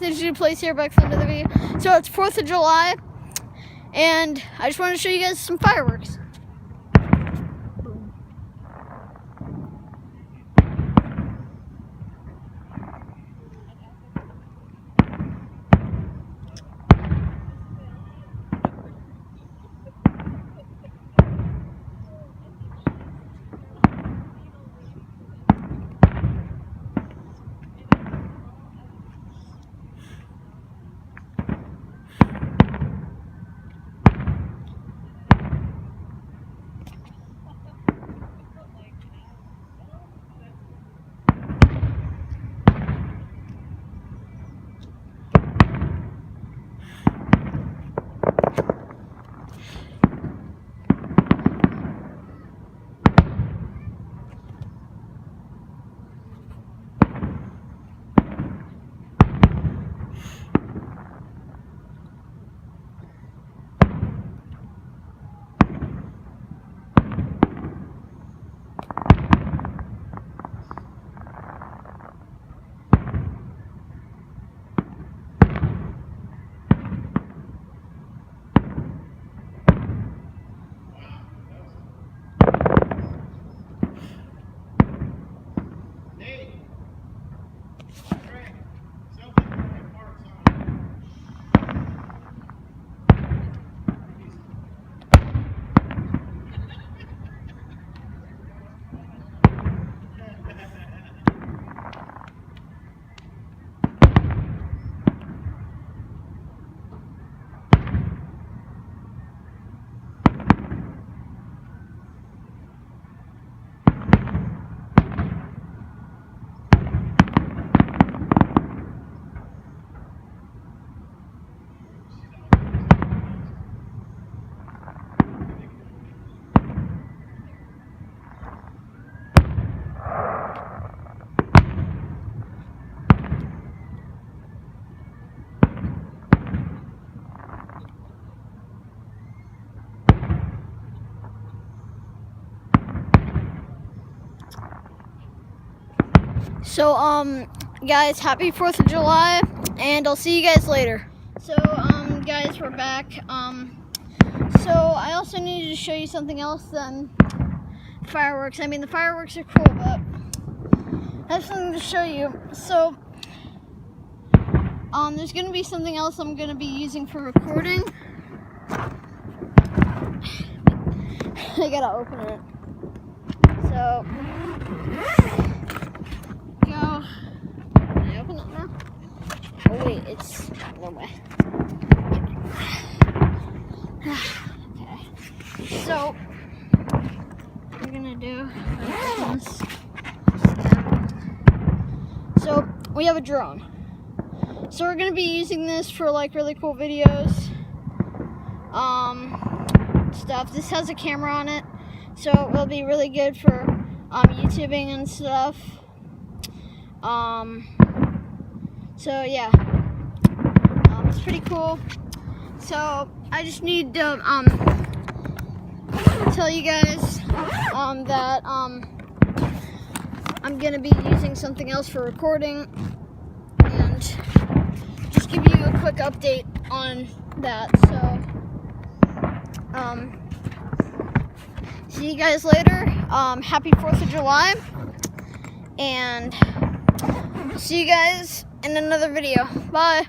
Ninja Plays here, back for another video. So it's 4th of July, and I just want to show you guys some fireworks. So, guys, happy 4th of July, and I'll see you guys later. So, guys, we're back. So I also needed to show you something else than fireworks. I mean, the fireworks are cool, but I have something to show you. So, there's going to be something else I'm going to be using for recording. I gotta open it. So, go. Can I open it now? Oh wait, it's no way. Okay. So, what we're gonna do is, so we have a drone. So we're gonna be using this for like really cool videos, stuff. This has a camera on it, so it will be really good for YouTubing and stuff. So yeah, it's pretty cool. So I just need to tell you guys that I'm gonna be using something else for recording, and just give you a quick update on that. So see you guys later. Happy 4th of July, and see you guys in another video. Bye.